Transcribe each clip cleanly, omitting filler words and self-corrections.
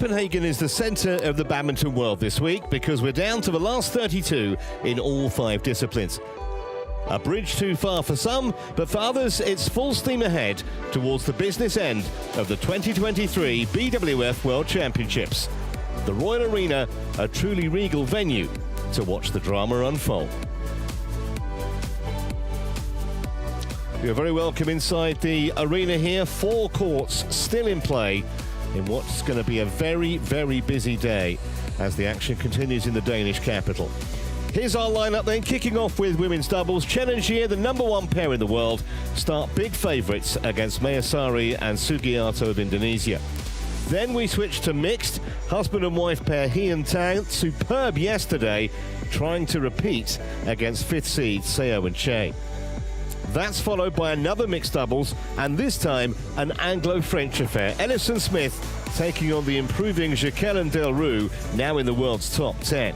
Copenhagen is the centre of the badminton world this week because we're down to the last 32 in all 5 disciplines. A bridge too far for some, but for others it's full steam ahead towards the business end of the 2023 BWF World Championships. The Royal Arena, a truly regal venue to watch the drama unfold. You're very welcome inside the arena here. 4 courts still in play in what's going to be a very, very busy day as the action continues in the Danish capital. Here's our lineup then, kicking off with women's doubles. Chen and Xie, the #1 pair in the world, start big favourites against Mayasari and Sugiarto of Indonesia. Then we switch to mixed. Husband and wife pair He and Tang, superb yesterday, trying to repeat against 5th seed Seo and Che. That's followed by another mixed doubles, and this time an Anglo-French affair. Ellison Smith taking on the improving Jacqueline Delroux, now in the world's top 10.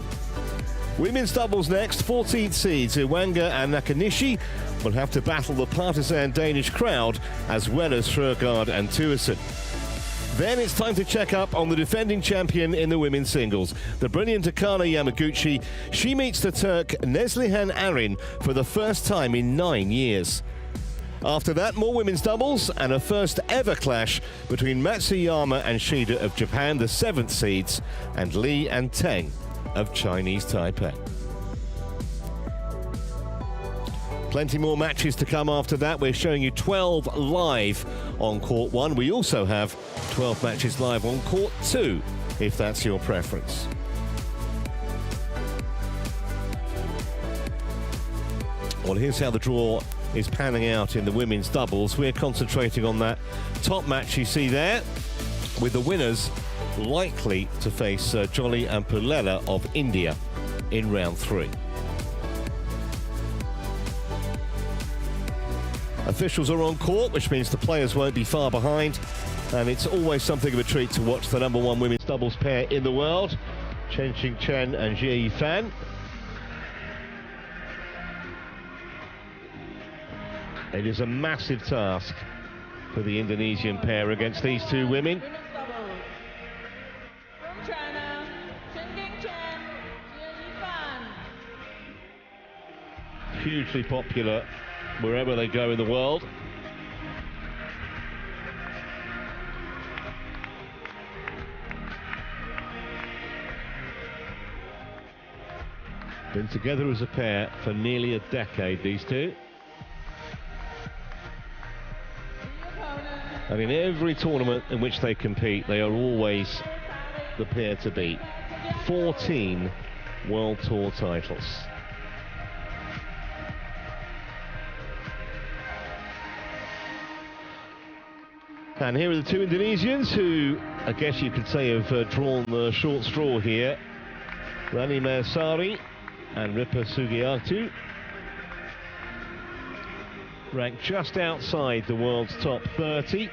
Women's doubles next. 14th seeds Iwanga and Nakanishi will have to battle the partisan Danish crowd, as well as Frøgaard and Thuesen. Then it's time to check up on the defending champion in the women's singles, the brilliant Akane Yamaguchi. She meets the Turk Neslihan Arin for the first time in 9 years. After that, more women's doubles and a first ever clash between Matsuyama and Shida of Japan, the 7th seeds, and Li and Teng of Chinese Taipei. Plenty more matches to come after that. We're showing you 12 live on Court 1. We also have 12 matches live on Court 2, if that's your preference. Well, here's how the draw is panning out in the women's doubles. We're concentrating on that top match you see there, with the winners likely to face Jolly and Pullela of India in round 3. Officials are on court, which means the players won't be far behind, and it's always something of a treat to watch the #1 women's doubles pair in the world, Chen and Jie Fan. It is a massive task for the Indonesian pair against these 2 women. From China, Chen, Hugely popular wherever they go in the world. Been together as a pair for nearly a decade, these 2. And in every tournament in which they compete, they are always the pair to beat. 14 World Tour titles. And here are the 2 Indonesians who, I guess you could say, have drawn the short straw here. Rani Mayasari and Ripa Sugiarto, ranked just outside the world's top 30.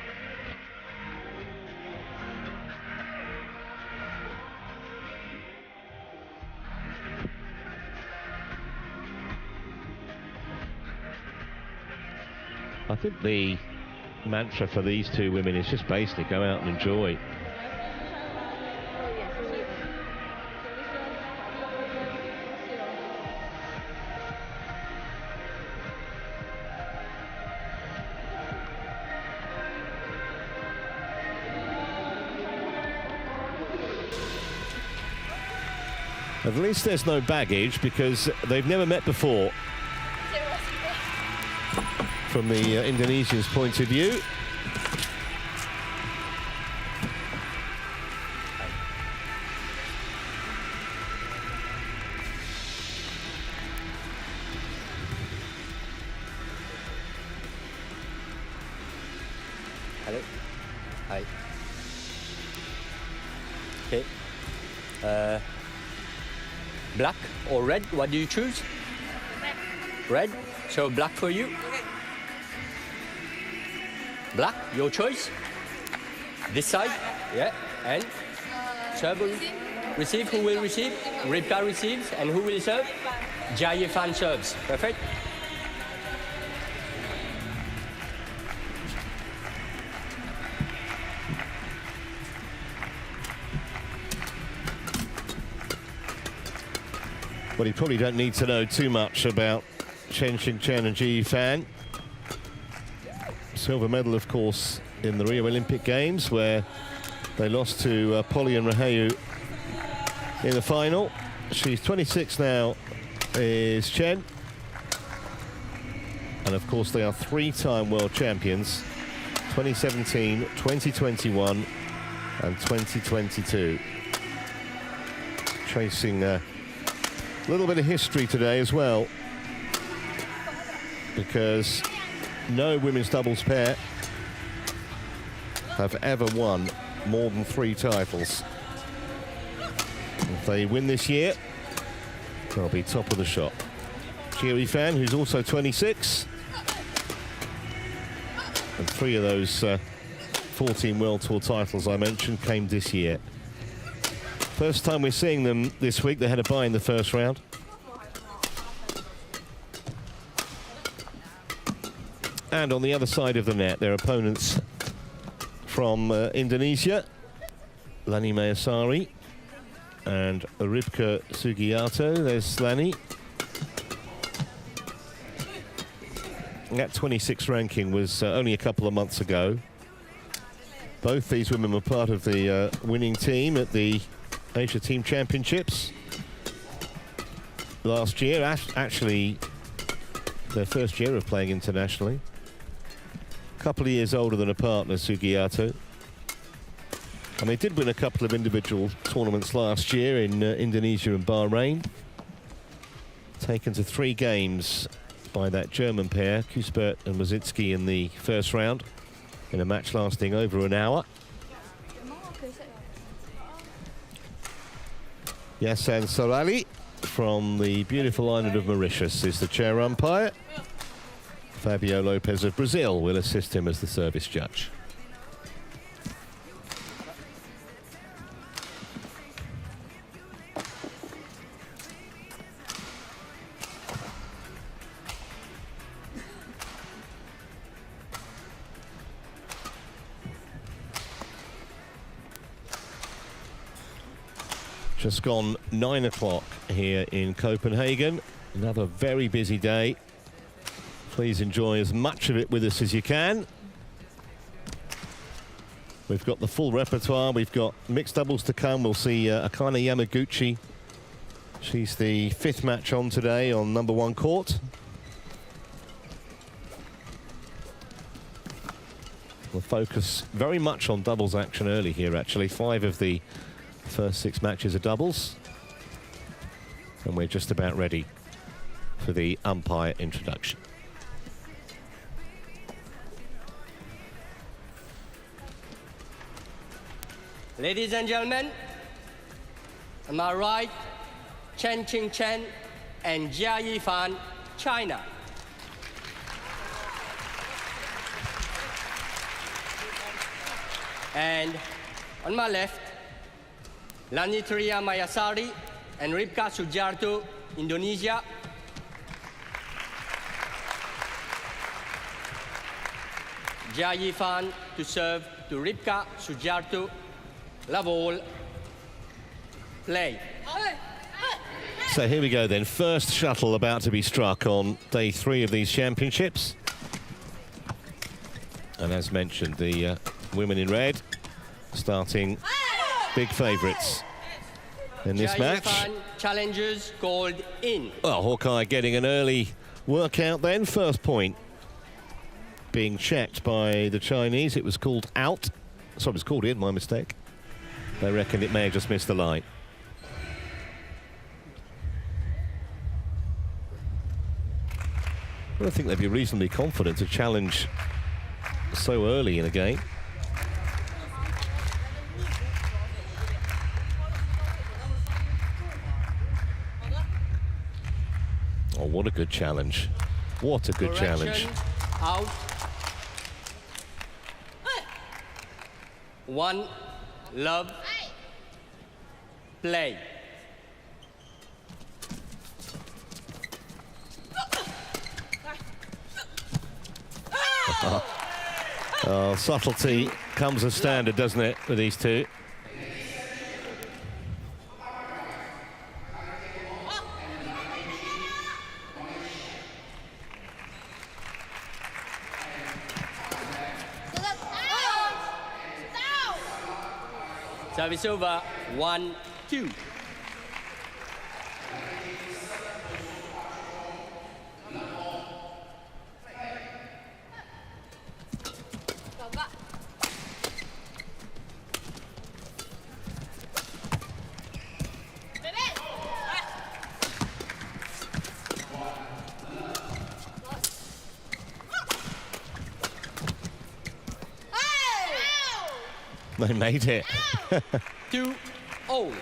I think the mantra for these 2 women is just basically go out and enjoy. At least there's no baggage because they've never met before. From the Indonesians' point of view. Hello. Hi. Okay. Black or red? What do you choose? Red. So black for you. Black, your choice. This side, yeah. And serve. Receive. Who will receive? Ripka receives, and who will serve? Jie Fan serves. Perfect. But you probably don't need to know too much about Chen and Ji Fan. Silver medal, of course, in the Rio Olympic Games, where they lost to Polly and Rahayu in the final. She's 26 now, is Chen. And of course, they are three-time world champions, 2017, 2021, and 2022. Tracing a little bit of history today as well, because no women's doubles pair have ever won more than 3 titles. If they win this year, they'll be top of the shop. Ji Fan, who's also 26, and 3 of those 14 World Tour titles I mentioned came this year. First time we're seeing them this week. They had a bye in the first round. And on the other side of the net, their opponents from Indonesia, Lani Mayasari and Ribka Sugiarto. There's Lani. That 26 ranking was only a couple of months ago. Both these women were part of the winning team at the Asia Team Championships last year. Actually, their first year of playing internationally. A couple of years older than a partner, Sugiarto. And they did win a couple of individual tournaments last year in Indonesia and Bahrain. Taken to 3 games by that German pair, Kuspert and Wozicki, in the first round, in a match lasting over an hour. Yasan Sorali from the beautiful island of Mauritius is the chair umpire. Fabio Lopez of Brazil will assist him as the service judge. Just gone 9 o'clock here in Copenhagen. Another very busy day. Please enjoy as much of it with us as you can. We've got the full repertoire. We've got mixed doubles to come. We'll see Akane Yamaguchi. She's the 5th match on today on number 1 court. We'll focus very much on doubles action early here, actually. 5 of the first 6 matches are doubles. And we're just about ready for the umpire introduction. Ladies and gentlemen, on my right, Chen and Jia Fan, China. And on my left, Lanitria Mayasari and Ribka Sugiarto, Indonesia. Jia Fan to serve to Ribka Sugiarto. Love all. Play. So here we go then. First shuttle about to be struck on day 3 of these championships. And as mentioned, the women in red starting big favourites in this match. Challengers called in. Well, Hawkeye getting an early workout then. First point being checked by the Chinese. It was called out. Sorry, it was called in, my mistake. They reckon it may have just missed the line. I think they'd be reasonably confident to challenge so early in a game. Oh, what a good challenge. What a good challenge. Out. 1, love, play. Oh, subtlety comes as standard, doesn't it, with these two? Service over. 1-2. They made it. 2-0.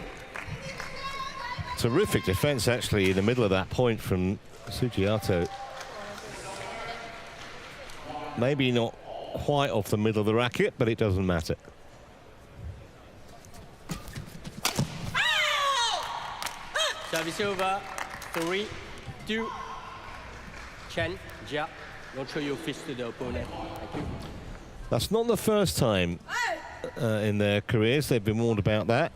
Terrific defense, actually, in the middle of that point from Sugiarto. Maybe not quite off the middle of the racket, but it doesn't matter. Service over. 3-2. Chen, jab. Don't show your fist to the opponent. Thank you. That's not the first time in their careers they've been warned about that.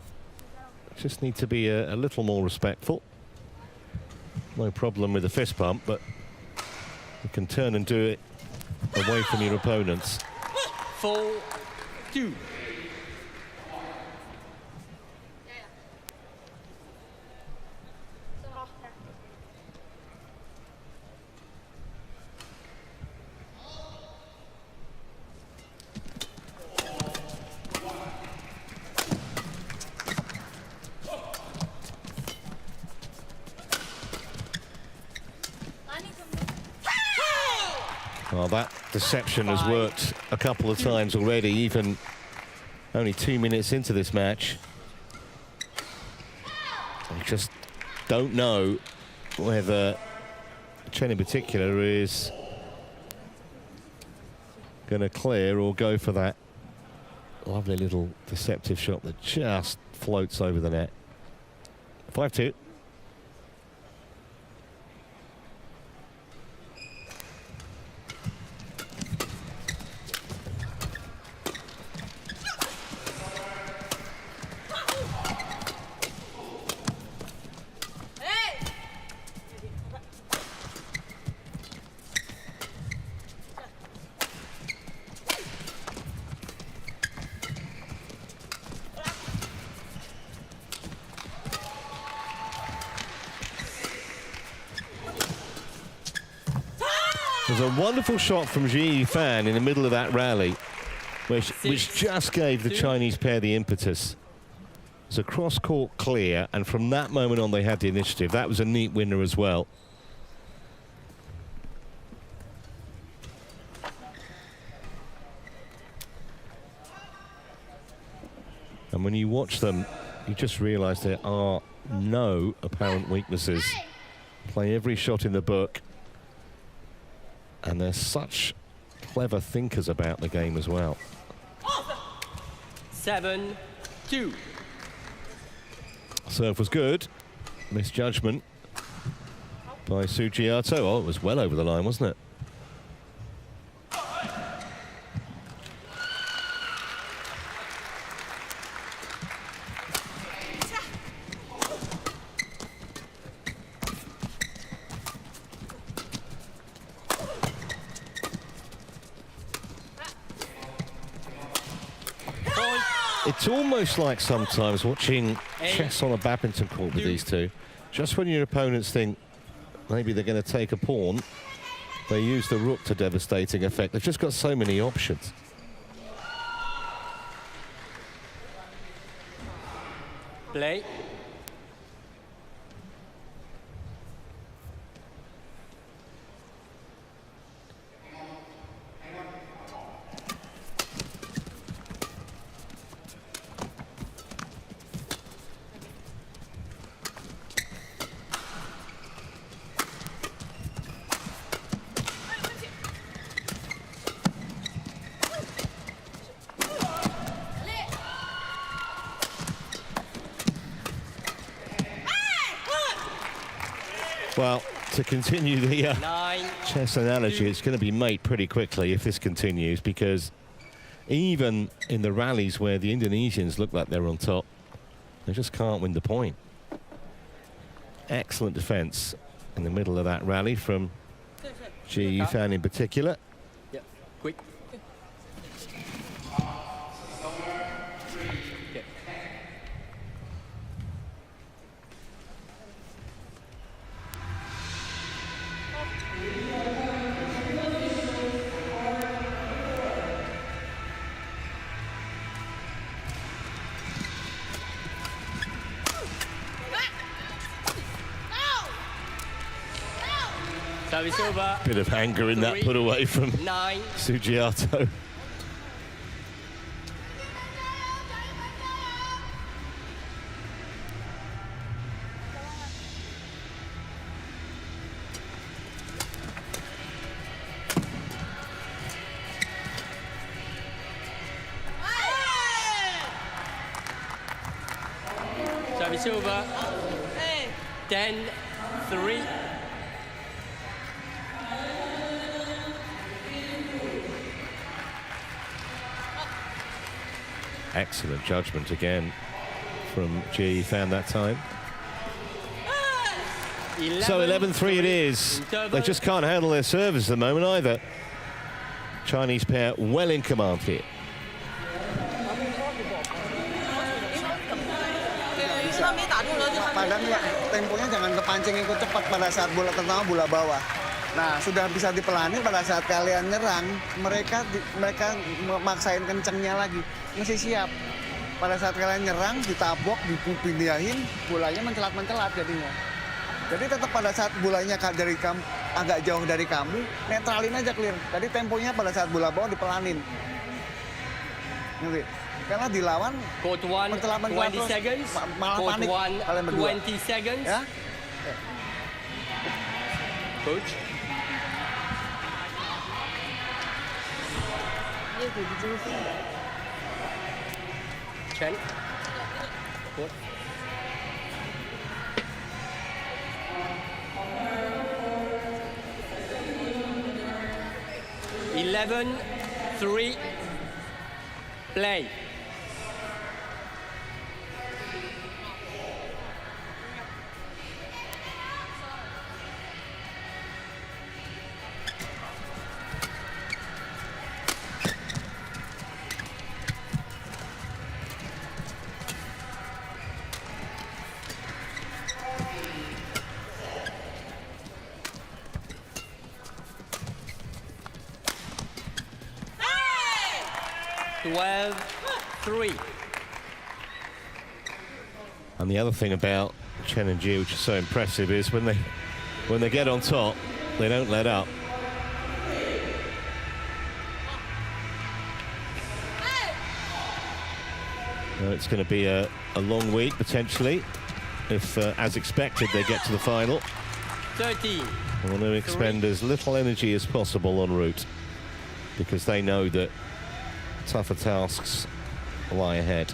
Just need to be a little more respectful. No problem with the fist pump, but you can turn and do it away from your opponents. 4-2. Well, that deception has worked a couple of times already, even only 2 minutes into this match. I just don't know whether Chen in particular is going to clear or go for that lovely little deceptive shot that just floats over the net. 5-2. There's a wonderful shot from Ji Fan in the middle of that rally, which just gave the Chinese pair the impetus. It's a cross-court clear, and from that moment on they had the initiative. That was a neat winner as well. And when you watch them, you just realise there are no apparent weaknesses. Play every shot in the book. And they're such clever thinkers about the game as well. 7-2. Serve was good. Misjudgment by Sugiarto. Oh, it was well over the line, wasn't it? It's almost like sometimes watching chess on a badminton court with these two. Just when your opponents think maybe they're going to take a pawn, they use the rook to devastating effect. They've just got so many options. Play. Well, to continue the chess analogy, it's going to be mate pretty quickly if this continues, because even in the rallies where the Indonesians look like they're on top, they just can't win the point. Excellent defense in the middle of that rally from Ji Fan in particular. Yeah, quick. Okay. Service over. Bit of anger in that put away from 9. Sugiarto. Service over. 10-3. Excellent judgment again from Ji Fan that time. So 11-3 it is. They just can't handle their service at the moment either. Chinese pair well in command here. Padahal temponya jangan kepancing ikut cepat pada saat bola terutama bola bawah. Nah, sudah bisa dipelani pada saat kalian nyerang, mereka maksain kencengnya lagi. Masih siap. Pada saat kalian nyerang, ditabok, dipindahin, bolanya mencelat-mencelat jadinya. Jadi tetap pada saat bolanya dari kamu agak jauh dari kamu, netralin aja clear. Tadi temponya pada saat bola bawah dipelanin. Ngerti? Karena dilawan Court 1, 20 seconds. malah Court panik 1, kalian berdua. 20 seconds. Ya? Coach. Chen. Court. Eleven, 3. Play. Hey! 12-3. And the other thing about Chen and Ji, which is so impressive, is when they get on top, they don't let up. Now it's going to be a long week potentially, if as expected they get to the final. 13. They want to expend as little energy as possible en route, because they know that tougher tasks lie ahead.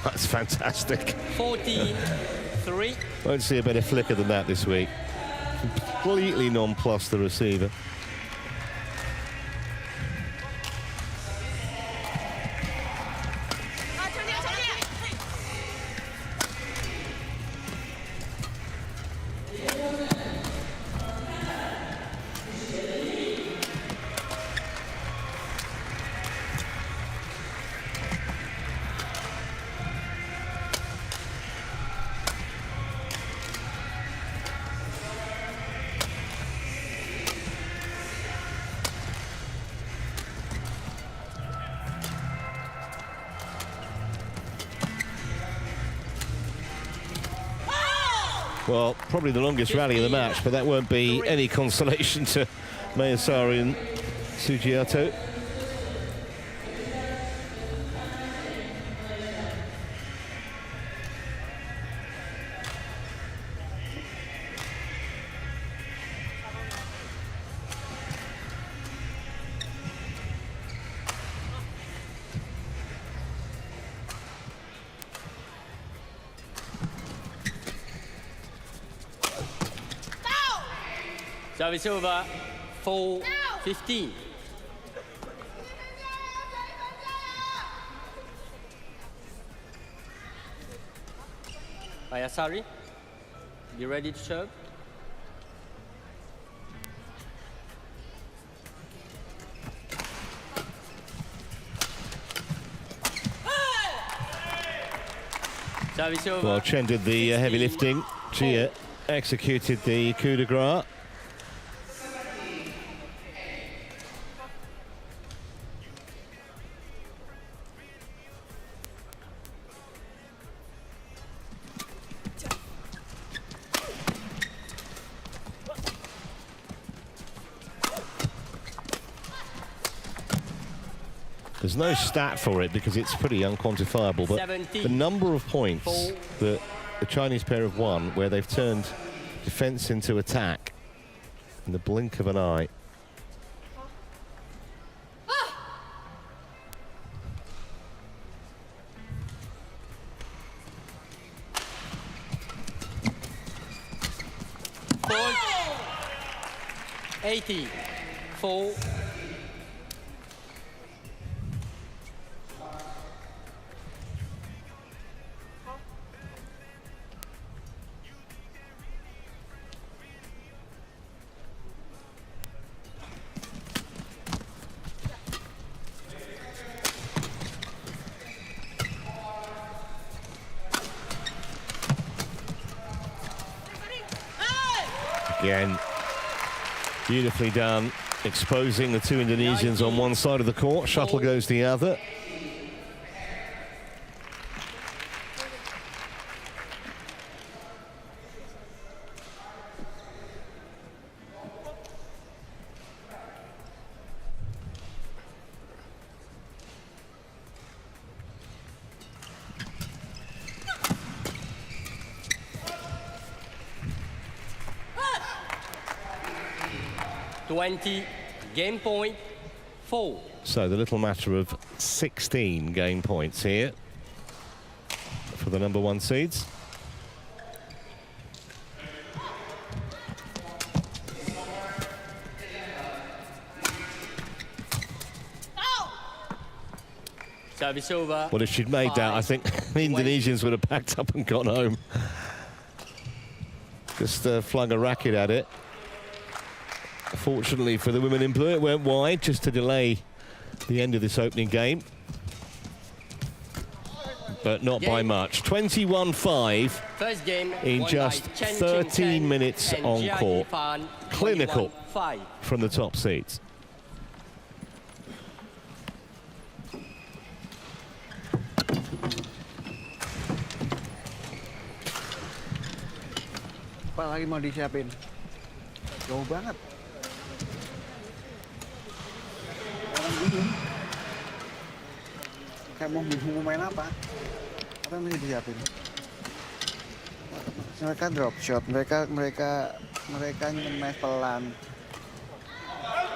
That's fantastic. 14-3. Won't see a better flicker than that this week. Completely nonplussed the receiver. Well, probably the longest rally of the match, but that won't be any consolation to Mayasari and Sugiarto. Service over. 4-15. Mayasari, you ready to serve? Service over. Well, Chen did the heavy lifting. Gia executed the coup de grace. There's no stat for it because it's pretty unquantifiable, but 17. the number of points that the Chinese pair have won where they've turned defense into attack in the blink of an eye. Point 84. Again, beautifully done, exposing the two Indonesians on one side of the court. Shuttle goes the other. Game point 4. So the little matter of 16 game points here for the number 1 seeds. Service over. Well, if she'd made that, I think the Indonesians would have packed up and gone home. Just flung a racket at it. Fortunately for the women in blue, it went wide just to delay the end of this opening game. But not by much. 21-5 First game in just 13 minutes on court. Clinical from the top seeds. Apa lagi mau disiapin? Jauh banget. Orang bingung. Kayak mau bingung mau main apa? Apa yang mesti disiapin? Mereka drop shot, mereka main pelan.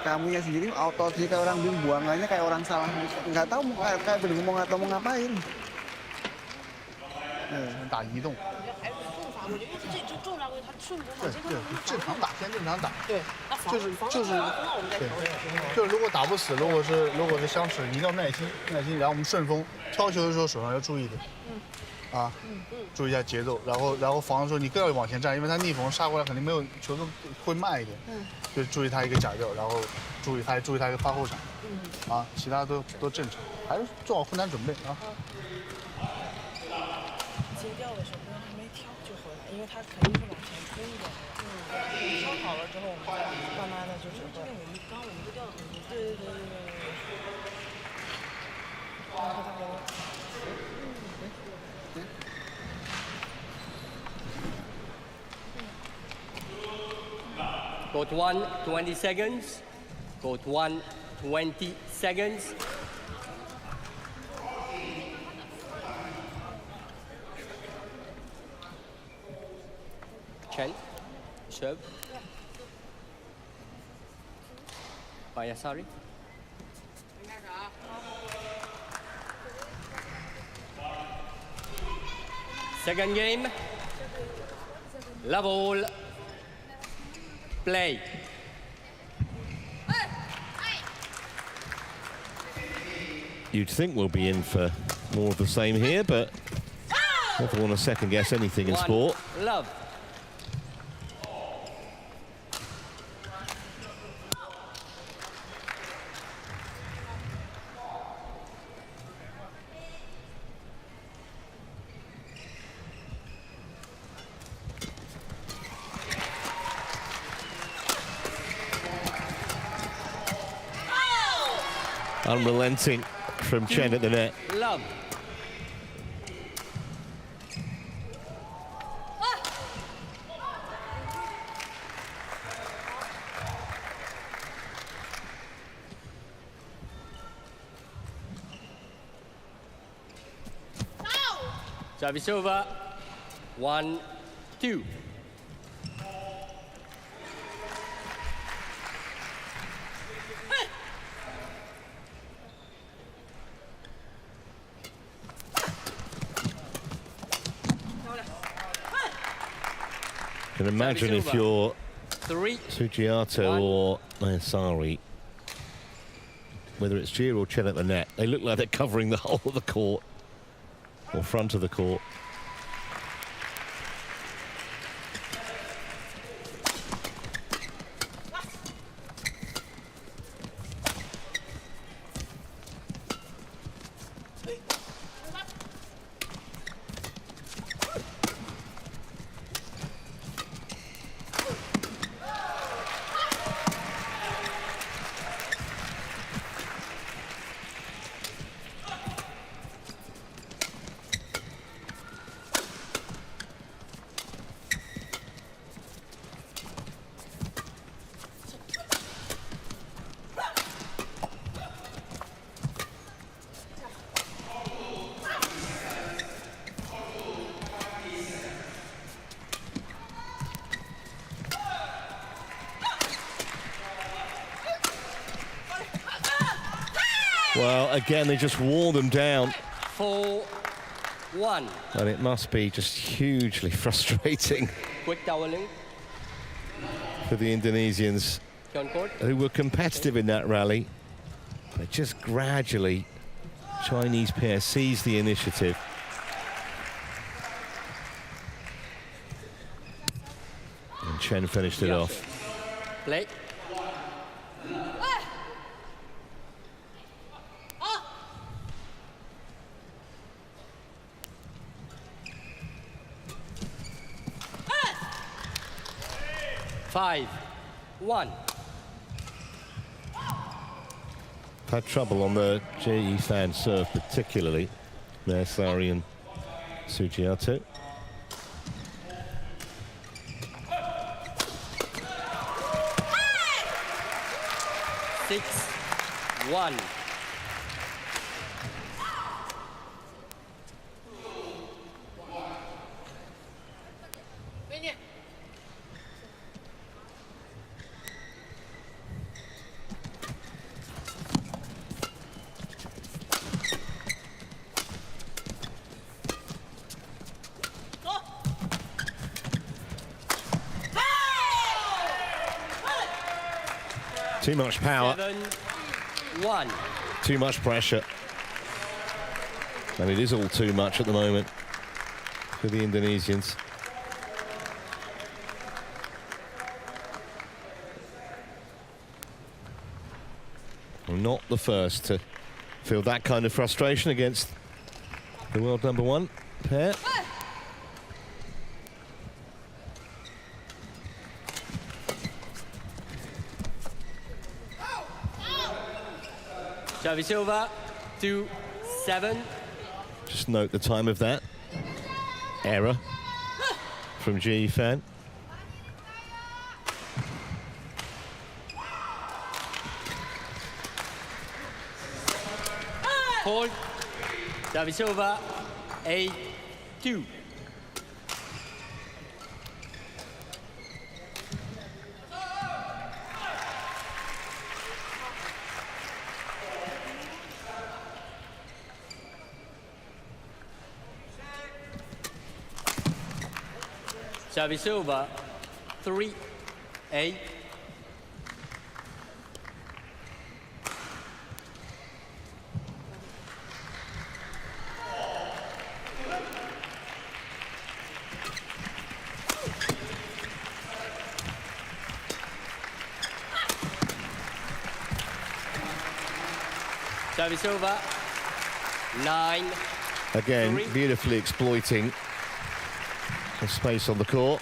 Kamunya sendiri auto sih kayak orang bingung, buangannya kayak orang salah, nggak tahu mau kayak bingung mau atau mau ngapain. 打移动。我觉得这重量位他顺不好，对，正常打，先正常打。对，就是我们再调整。就是如果打不死，如果是相持，一定要耐心，然后我们顺风挑球的时候手上要注意一点。注意一下节奏，然后防的时候你更要往前站，因为他逆风杀过来肯定没有球都会慢一点。就注意他一个假吊，然后注意他一个发后闪。其他都正常，还是做好困难准备啊。接吊的时候没挑就回来，因为他肯定是往前推的。挑好了之后，我们再慢慢的就是会。刚我们就掉的很低。对。然后他给我。Court 1, 20 seconds. Court 1, 20 seconds. Chen, serve. Mayasari. Second game. Level. Play. You'd think we'll be in for more of the same here, but never want to second guess anything in sport. Love. Unrelenting from Chen at the net. Love. Service over. 1, 2. You can imagine if you're 3. Sugiarto or Mayasari, whether it's Gia or Chen at the net, they look like they're covering the whole of the court or front of the court. Well, again, they just wore them down. 4, 1. And it must be just hugely frustrating Quick toweling. for the Indonesians, On court. who were competitive in that rally. But just gradually, Chinese pair seized the initiative. And Chen finished it off. Play. Five, 1. Had trouble on the J.E. fan serve, particularly Mayasari and Sugiarto. Six, 1. Too much power, 7, 1. too much pressure. And it is all too much at the moment for the Indonesians. I'm not the first to feel that kind of frustration against the world #1 pair. Service over. 2, 7. Just note the time of that. Error from G fan. Hold. Service over. 8, 2. Service over. 3, 8. Service over. 9. Again, 3. beautifully exploiting the space on the court.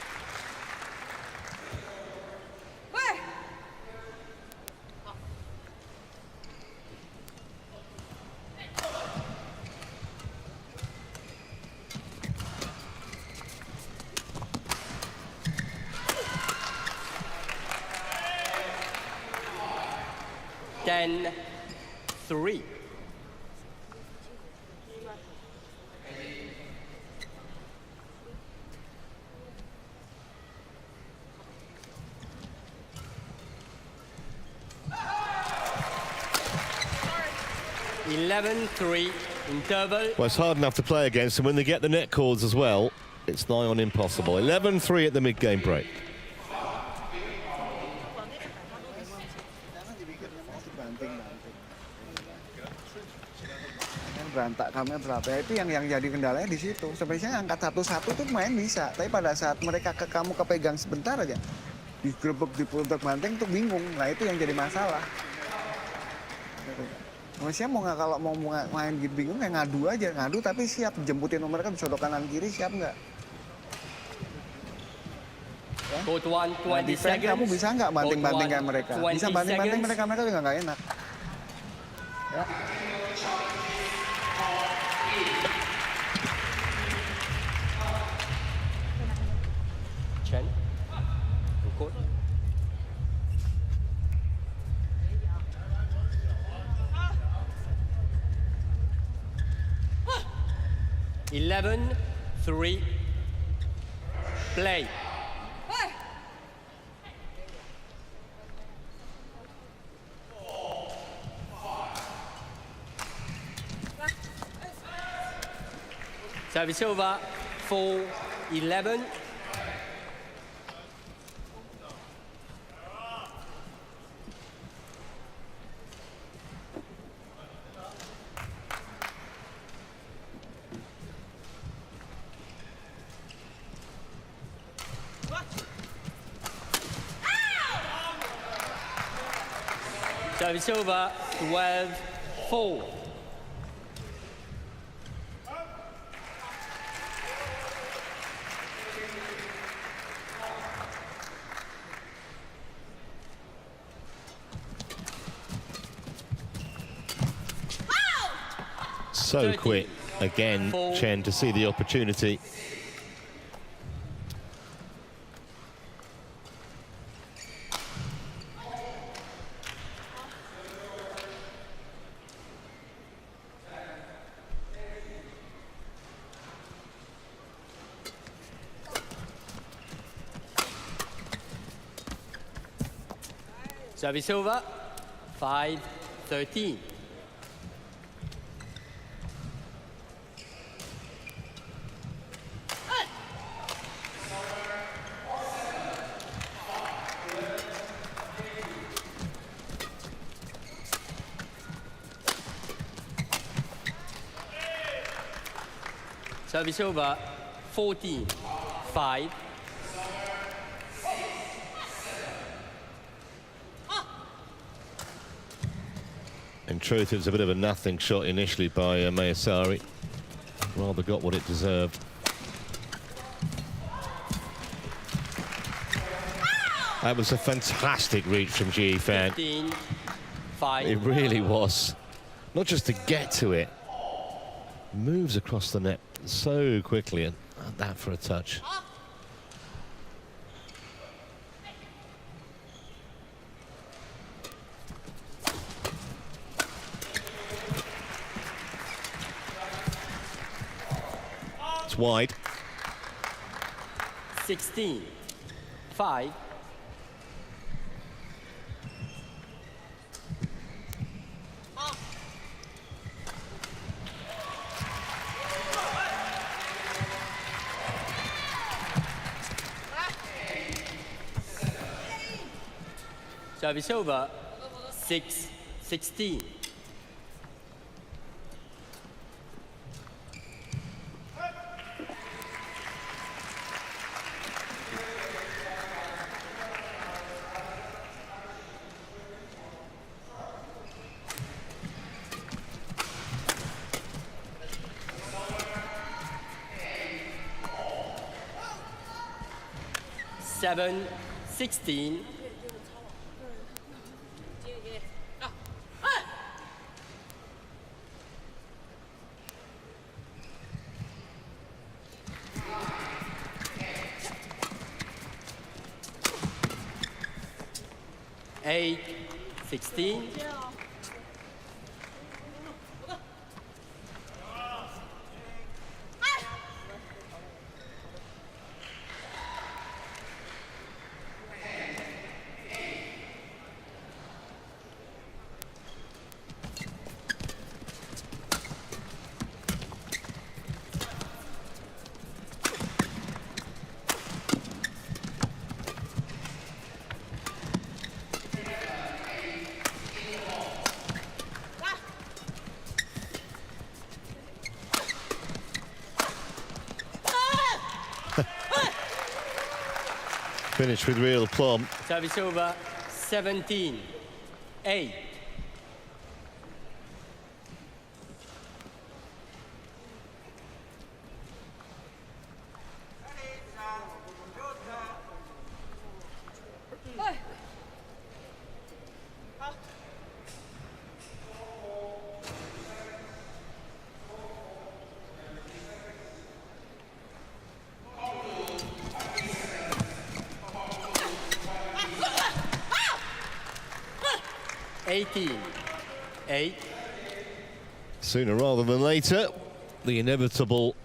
Ten, 3. 11-3 interval. Well, it's hard enough to play against, and when they get the net calls as well, it's nigh on impossible. 11-3 at the mid-game break. Berantak kamu berapa ya, itu yang jadi kendalanya di situ. Sebenarnya angkat 1-1 tuh main bisa, tapi pada saat mereka kamu kepegang sebentar aja digrebek di pundak banting tuh bingung. Nah itu yang jadi masalah. Manusia mau nggak, kalau mau main gitu bingung ya ngadu aja, ngadu tapi siap jemputin mereka disodok kanan kiri, siap nggak? Ya? Nah, defense kamu bisa nggak banting-banting kayak mereka? Bisa banting-banting mereka juga nggak enak. Ya. Chen, record. Eleven, 3, play. Service over, 4-11. Service over, 12-4. So quick again, Chen, to see the opportunity. Service over, 5-13. Service over, 14-5. In truth, it was a bit of a nothing shot initially by Mayasari. Rather got what it deserved. That was a fantastic reach from Ji Fan. 15-5. It really was. Not just to get to it, moves across the net so quickly, and that for a touch. It's wide. 16-5. Service over, 6-16. Seven, 16. Eight, 16. Finished with real aplomb. Service over, 17-8. Eight. Sooner rather than later, the inevitable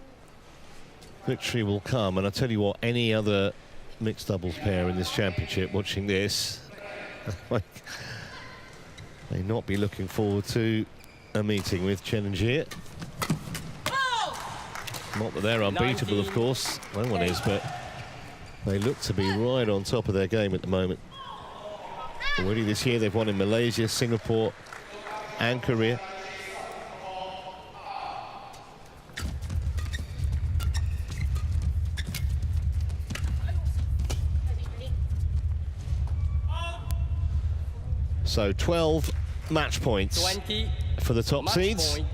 victory will come. And I tell you what, any other mixed doubles pair in this championship watching this may not be looking forward to a meeting with Chen and Jia. Not that they're unbeatable, of course. No one is, but they look to be right on top of their game at the moment. Already this year, they've won in Malaysia, Singapore, and Korea. So 12 match points 20 for the top match seeds. Point,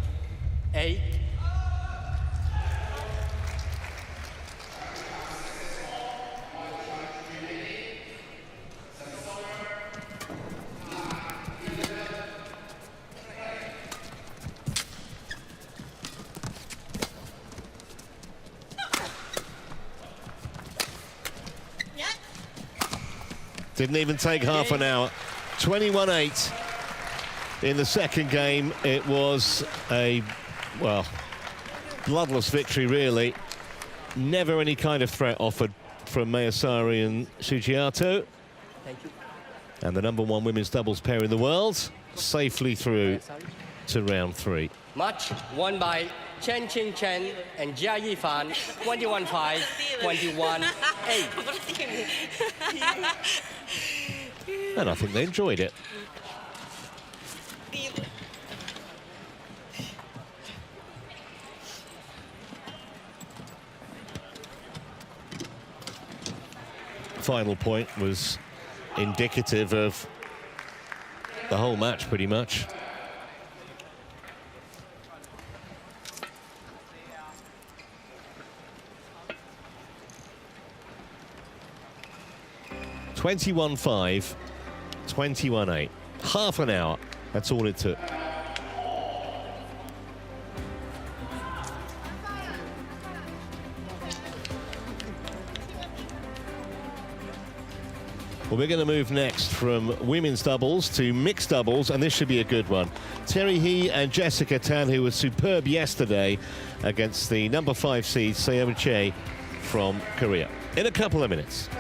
8. Didn't even take half an hour. 21-8 in the second game. It was a, well, bloodless victory, really. Never any kind of threat offered from Mayasari and Sugiarto. Thank you. And the #1 women's doubles pair in the world safely through to round 3. Match won by Chen and Jia Yifan, 21-5, 21-8. And I think they enjoyed it. Final point was indicative of the whole match, pretty much. (21-5), 21-8. Half an hour, that's all it took. Well, we're going to move next from women's doubles to mixed doubles, and this should be a good one. Terry He and Jessica Tan, who were superb yesterday against the #5 seed Seomi Che from Korea. In a couple of minutes.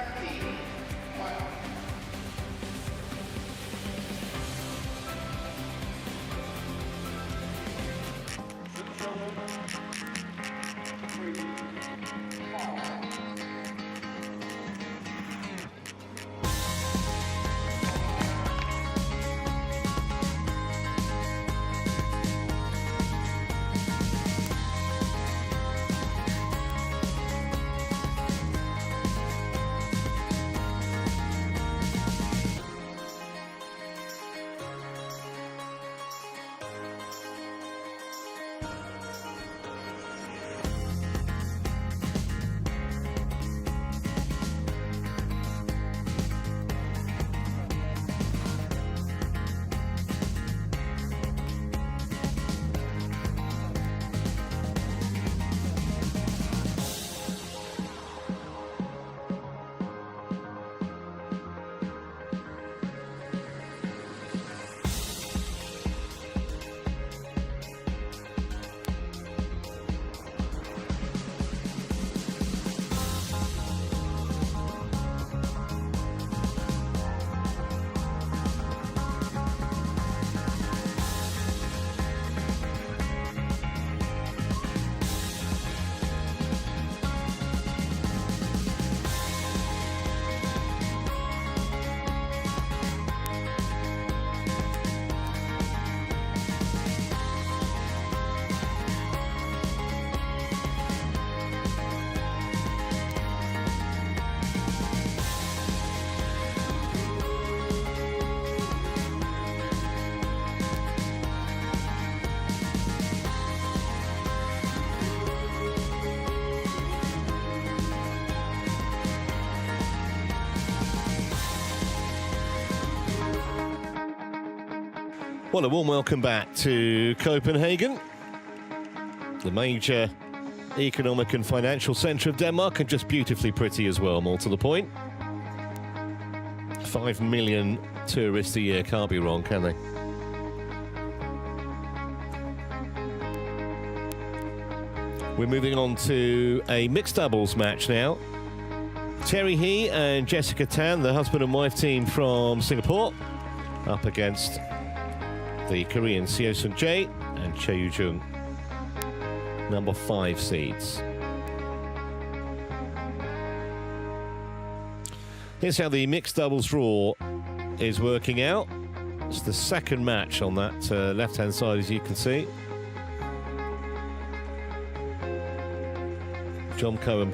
Well, a warm welcome back to Copenhagen, the major economic and financial centre of Denmark, and just beautifully pretty as well, more to the point. 5 million tourists a year, can't be wrong, can they? We're moving on to a mixed doubles match now. Terry He and Jessica Tan, the husband and wife team from Singapore, up against the Korean Seo Sung-jae and Che Yu-jung, number 5 seeds. Here's how the mixed doubles draw is working out. It's the second match on that left-hand side, as you can see. John Cohen